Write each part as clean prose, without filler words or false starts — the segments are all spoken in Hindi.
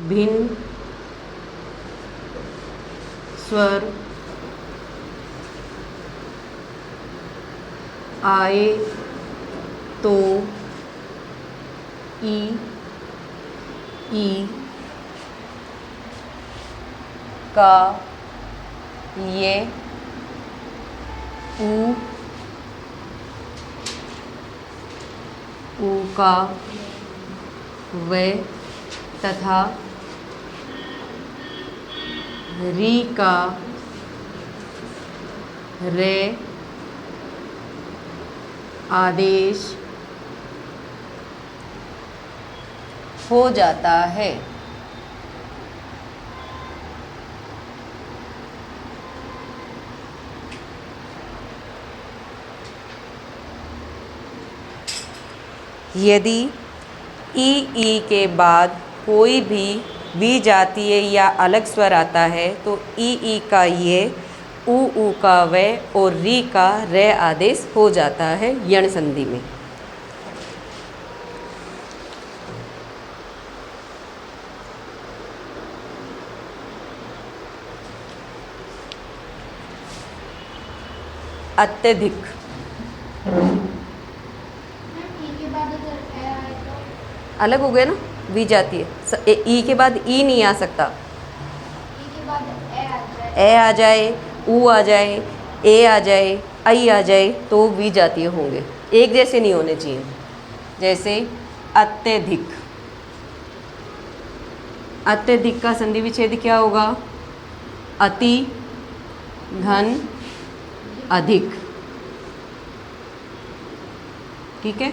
भिन्न स्वर आए तो ई का ये ऊ का वे तथा री का रे आदेश हो जाता है। यदि ई के बाद कोई भी विजातीय या अलग स्वर आता है तो ई का ये, ऊ का वे और री का रे आदेश हो जाता है यण संधि में। अत्यधिक अलग हो गए ना, वी जाती है। ई के बाद ई नहीं आ सकता, ए आ जाए, ऊ आ जाए, ए आ जाए, आई आ जाए तो वी जातीय होंगे, एक जैसे नहीं होने चाहिए। जैसे अत्यधिक, अत्यधिक का संधि विच्छेद क्या होगा? अति, घन, अधिक। ठीक है।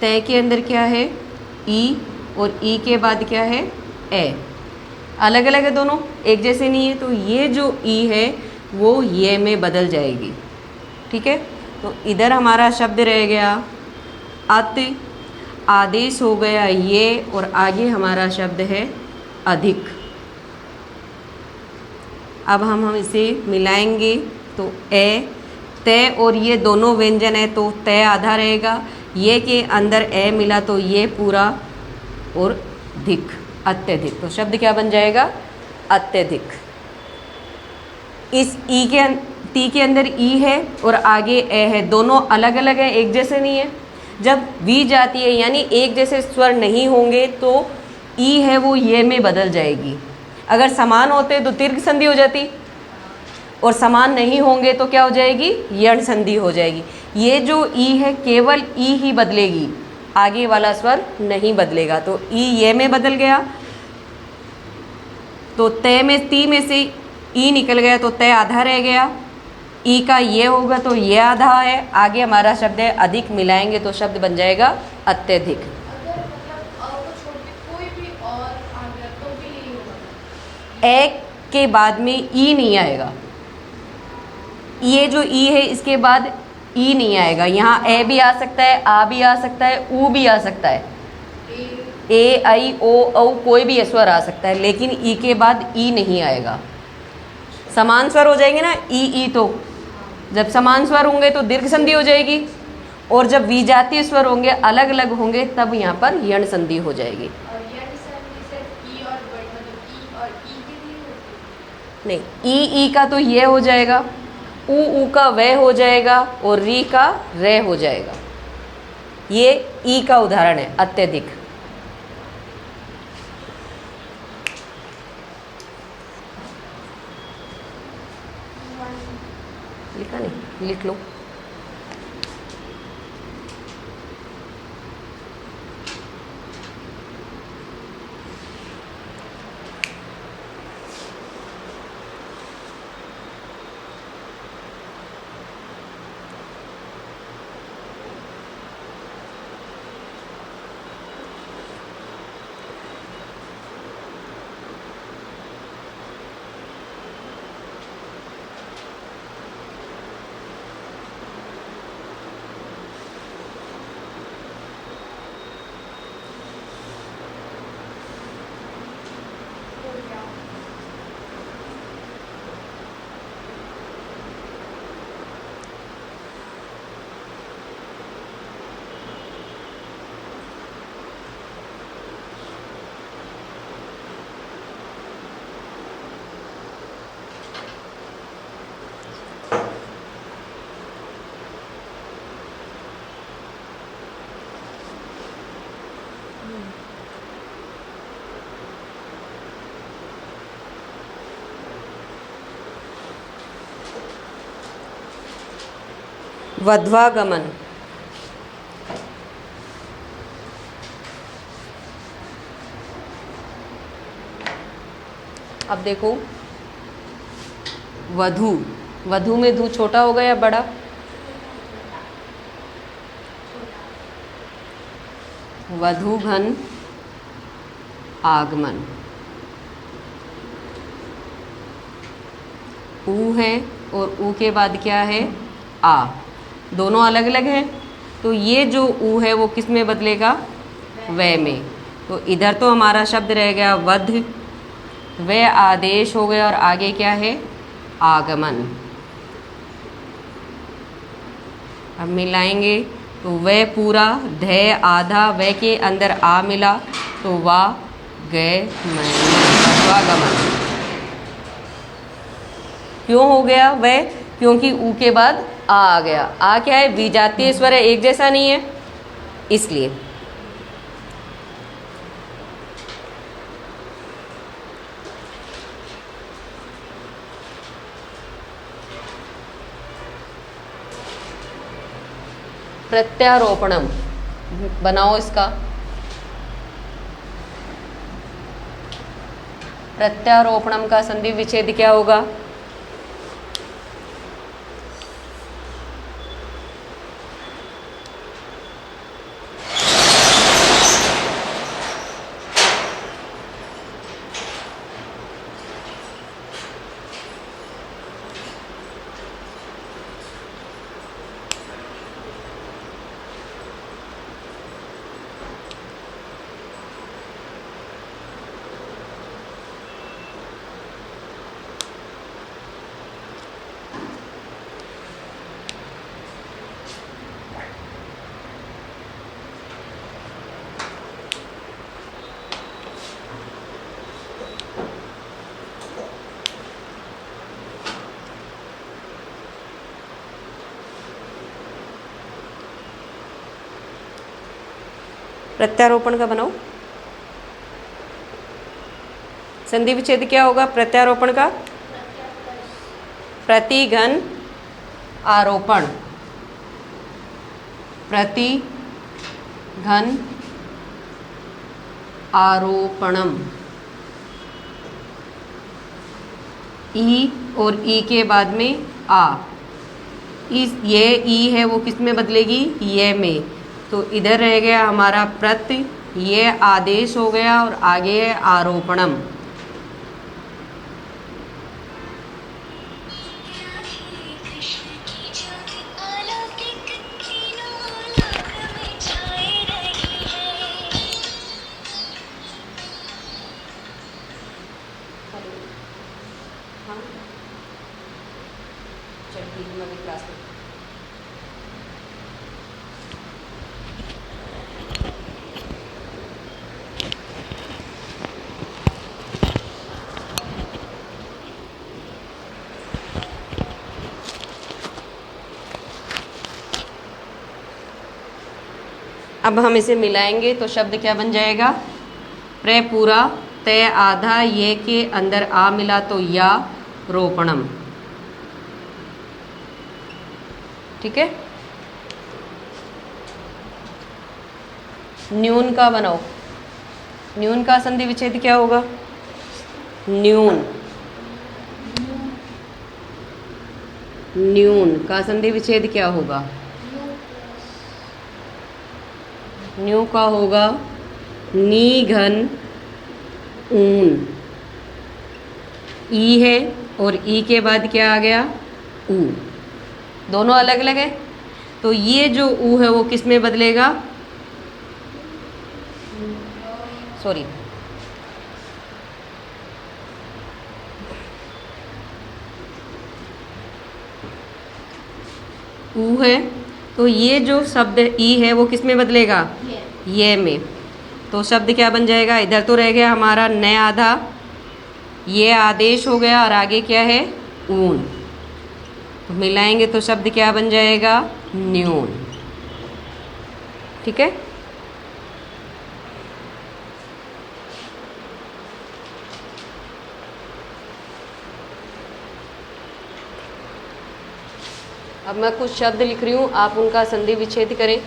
तय के अंदर क्या है? ई, और ई के बाद क्या है? ए। अलग अलग है दोनों, एक जैसे नहीं है, तो ये जो ई है वो ये में बदल जाएगी। ठीक है। तो इधर हमारा शब्द रह गया अति, आदेश हो गया ये, और आगे हमारा शब्द है अधिक। अब हम इसे मिलाएंगे तो ए, तय और ये दोनों व्यंजन है तो तय आधा रहेगा, ये के अंदर ए मिला तो ये पूरा, और धिक, अत्यधिक। तो शब्द क्या बन जाएगा? अत्यधिक। इस ई के ती के अंदर ई है और आगे ए है, दोनों अलग अलग है, एक जैसे नहीं है। जब वी जाती है यानी एक जैसे स्वर नहीं होंगे तो ई है वो ये में बदल जाएगी। अगर समान होते तो दीर्घ संधि हो जाती, और समान नहीं होंगे तो क्या हो जाएगी? यण संधि हो जाएगी। ये जो ई है केवल ई ही बदलेगी, आगे वाला स्वर नहीं बदलेगा। तो ई ये में बदल गया, तो तय में, ती में से ई निकल गया तो तय आधा रह गया, ई का ये होगा तो ये आधा है, आगे हमारा शब्द है अधिक, मिलाएंगे तो शब्द बन जाएगा अत्यधिक। ए के बाद में ई नहीं आएगा, ये जो ई है इसके बाद ई नहीं आएगा। यहाँ ए भी आ सकता है, आ भी आ सकता है, ऊ भी आ सकता है, ए, आई, ओ, औ कोई भी स्वर आ सकता है, लेकिन ई के बाद ई नहीं आएगा। समान स्वर हो जाएंगे ना ई, तो जब समान स्वर होंगे तो दीर्घ संधि हो जाएगी, और जब विजातीय स्वर होंगे, अलग अलग होंगे, तब यहाँ पर यण संधि हो जाएगी। नहीं, ई का तो ये हो जाएगा, ऊ का वे हो जाएगा, और री का रे हो जाएगा। ये ई का उदाहरण है अत्यधिक। लिखा नहीं? लिख लो। वध्वागमन। अब देखो वधु, वधु में धू छोटा होगा या बड़ा? वधु घन आगमन। ऊ है और ऊ के बाद क्या है? आ। दोनों अलग अलग हैं, तो ये जो ऊ है वो किस में बदलेगा? वह में। तो इधर तो हमारा शब्द रह गया वध, वह आदेश हो गया और आगे क्या है? आगमन। अब मिलाएंगे तो वह पूरा, धय आधा, वह के अंदर आ मिला तो वा गए वध्वागमन। क्यों हो गया वह? क्योंकि ऊ के बाद आ गया। आ क्या है? विजातीय स्वर है, एक जैसा नहीं है, इसलिए। प्रत्यारोपणम बनाओ इसका। प्रत्यारोपणम का संधि विच्छेद क्या होगा? प्रत्यारोपण का बनाओ। संधि विच्छेद क्या होगा प्रत्यारोपण का? प्रतिघन आरोपण। प्रतिघन आरोपणम। ई और ई के बाद में आ। इस ये ई है वो किस में बदलेगी? ये में। तो इधर रह गया हमारा प्रति, ये आदेश हो गया और आगे है आरोपणम। अब हम इसे मिलाएंगे तो शब्द क्या बन जाएगा? प्र पूरा, तय आधा, ये के अंदर आ मिला तो या रोपणम। ठीक है। न्यून का बनाओ। न्यून का संधि विच्छेद क्या होगा? न्यून। न्यून का संधि विच्छेद क्या होगा? न्यू का होगा नी घन ऊन। ई है और ई के बाद क्या आ गया? ऊ। दोनों अलग अलग है, तो ये जो ऊ है वो किस में बदलेगा? सॉरी, ऊ है, तो ये जो शब्द ई है वो किस में बदलेगा? ये में। तो शब्द क्या बन जाएगा? इधर तो रह गया हमारा न आधा, ये आदेश हो गया और आगे क्या है? ऊन। तो मिलाएंगे तो शब्द क्या बन जाएगा? न्यून। ठीक है। अब मैं कुछ शब्द लिख रही हूँ, आप उनका संधि विच्छेद करें।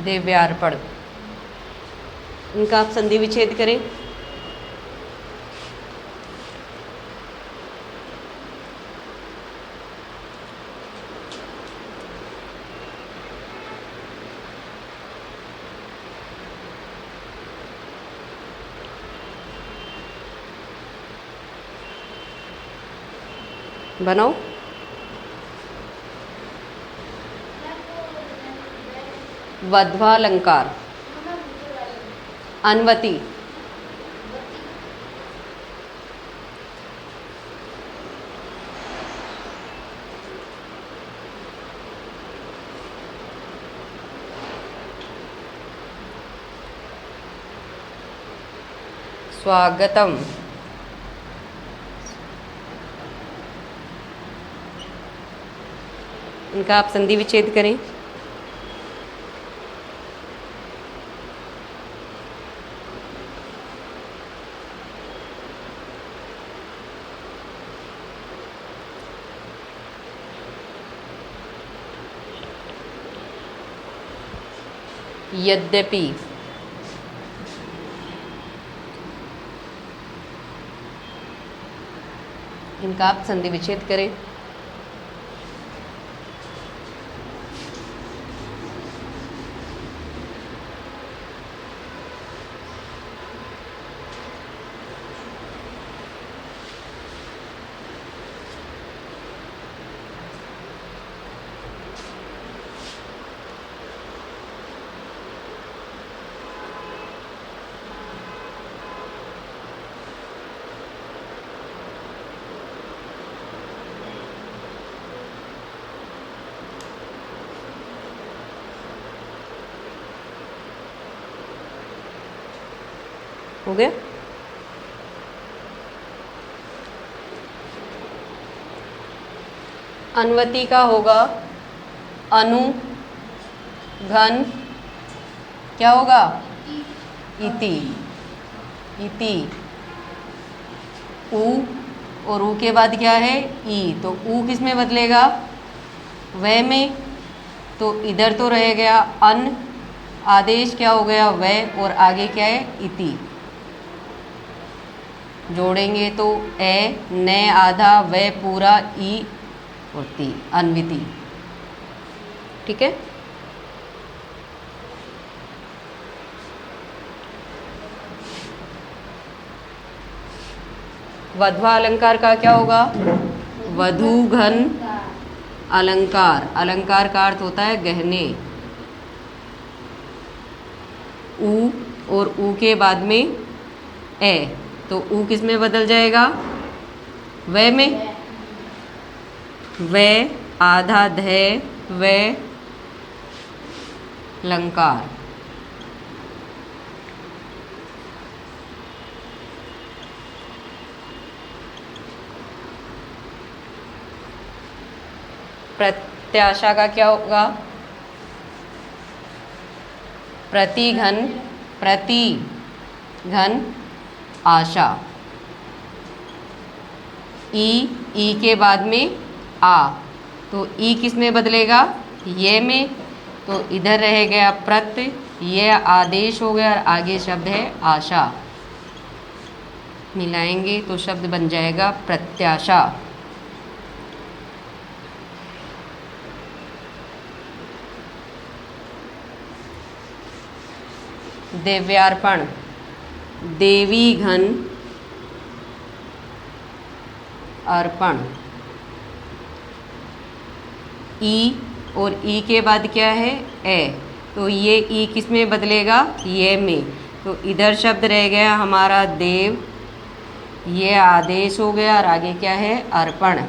दिव्यार्पण, इनका आप संधि विच्छेद करें। बनाओ। वध्वालंकार, अन्वती, स्वागतम, इनका आप संधि विच्छेद करें। यद्यपि, इनका आप संधि विच्छेद करें। हो गया। अन्वती का होगा अनु, घन, क्या होगा? इति, इति, उ, और उ के बाद क्या है? ई। तो उ किस में बदलेगा? वह में। तो इधर तो रह गया अन, आदेश क्या हो गया? वह, और आगे क्या है? इति। जोड़ेंगे तो ए, न आधा, व पूरा, ई और ती, अन्विति। ठीक है। वध्वा अलंकार का क्या होगा? वधु घन अलंकार। अलंकार का अर्थ होता है गहने। उ, और उ के बाद में ए, तो उ किस में बदल जाएगा? व में। व, आधा, ध, व, लंकार। प्रत्याशा का क्या होगा? प्रतिघन, प्रति घन आशा। ई के बाद में आ, तो ई किस में बदलेगा? ये में। तो इधर रह गया प्रत, ये आदेश हो गया और आगे शब्द है आशा। मिलाएंगे तो शब्द बन जाएगा प्रत्याशा। दिव्यार्पण, देवी घन अर्पण। ई, और ई के बाद क्या है ए, तो ये ई किस में बदलेगा, ये में। तो इधर शब्द रह गया हमारा देव, ये आदेश हो गया, और आगे क्या है अर्पण।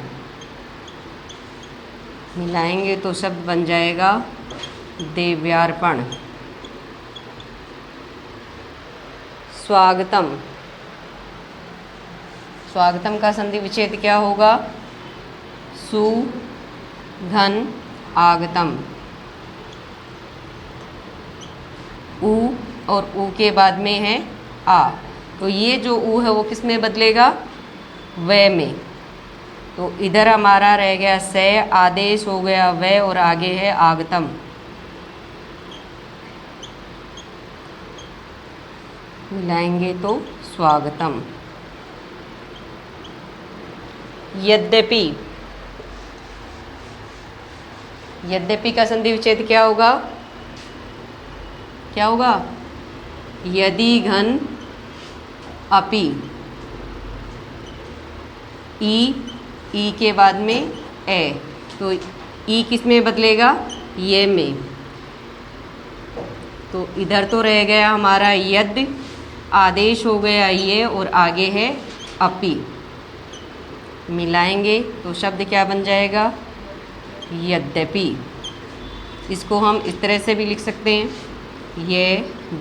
मिलाएंगे तो शब्द बन जाएगा देव्यार्पण। स्वागतम, स्वागतम का संधि विच्छेद क्या होगा, सु धन आगतम। उ, और उ के बाद में है आ, तो ये जो उ है वो किस में बदलेगा, वे में। तो इधर हमारा रह गया से, आदेश हो गया वे, और आगे है आगतम। मिलाएंगे तो स्वागतम। यद्यपि, यद्यपि का संधि विच्छेद क्या होगा, क्या होगा, यदि घन अपि। ई के बाद में ए, तो ई किस में बदलेगा, ये में। तो इधर तो रह गया हमारा यद, आदेश हो गया ये, और आगे है अपि। मिलाएंगे तो शब्द क्या बन जाएगा, यद्यपि। इसको हम इस तरह से भी लिख सकते हैं, ये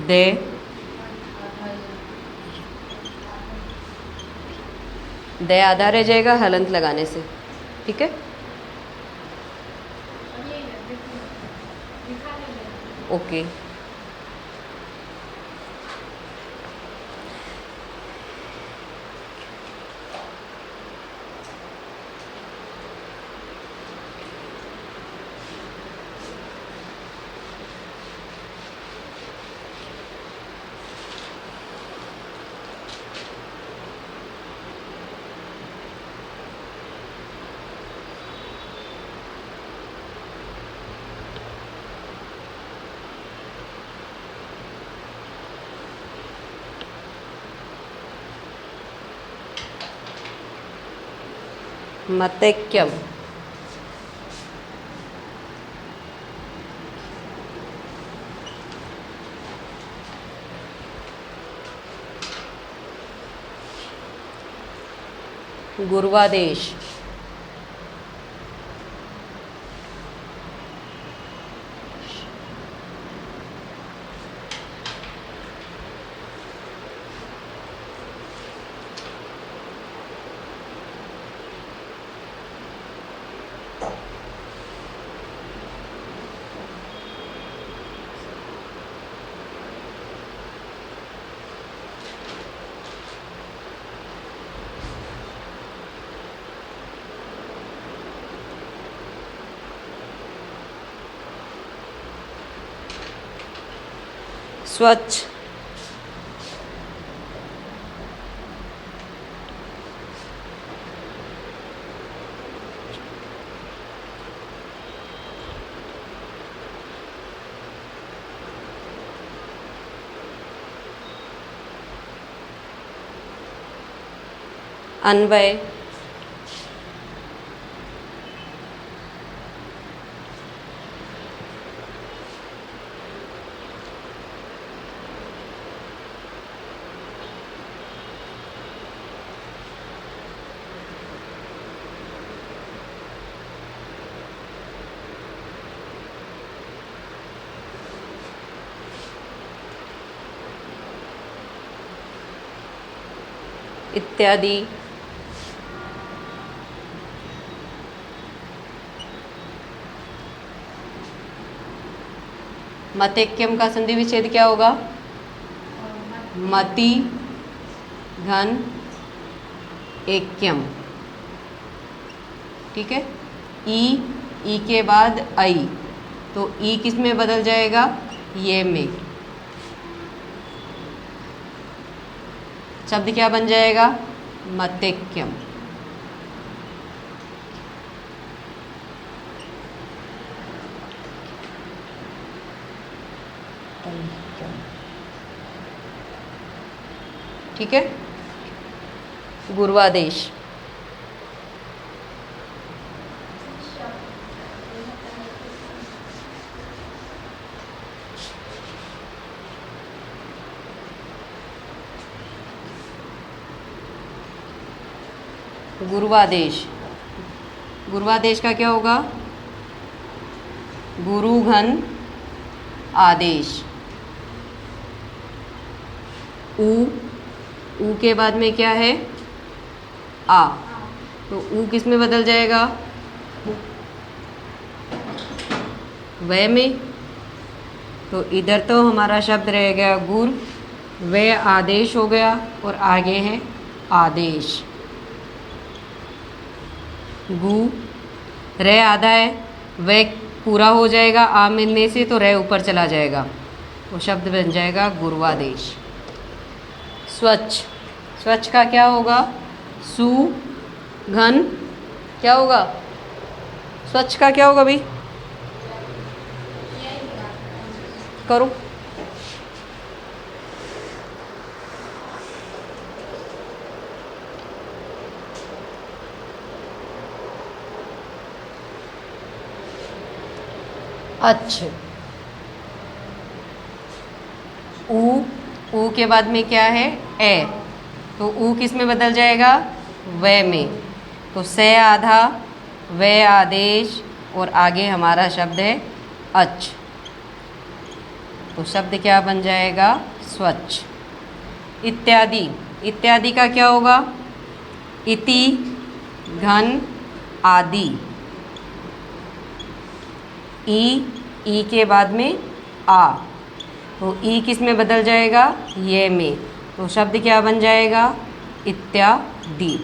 दे, दे आधा रह जाएगा हलंत लगाने से, ठीक है। ओके, मतैक्यम, गुर्वादेश, स्वच्छ, अन्वय, इत्यादि। मतैक्यम का संधि विच्छेद क्या होगा, मति घन ऐक्यम, ठीक है। ई के बाद आई, तो ई किस में बदल जाएगा, ये में। शब्द क्या बन जाएगा, मतैक्यम। ठीक है। गुर्वादेश, गुरुवादेश। गुरुवादेश का क्या होगा? गुरु घन आदेश। ऊ के बाद में क्या है? आ। तो ऊ किस में बदल जाएगा? वे में। तो इधर तो हमारा शब्द रह गया गुर, वे आदेश हो गया और आगे है आदेश। गु, रे आधा है, वे पूरा हो जाएगा आ मिलने से, तो रे ऊपर चला जाएगा, वो शब्द बन जाएगा गुरुवादेश। स्वच्छ। स्वच्छ का क्या होगा? सु घन क्या होगा? स्वच्छ का क्या होगा भाई? करो। अच्छ। ऊ के बाद में क्या है? ए। तो ऊ किस में बदल जाएगा? वे में। तो से आधा, वे आदेश और आगे हमारा शब्द है अच्छ। तो शब्द क्या बन जाएगा? स्वच्छ। इत्यादि। इत्यादि का क्या होगा? इति घन आदि। ई के बाद में आ। तो ई किस में बदल जाएगा? ये में। तो शब्द क्या बन जाएगा? इत्यादि।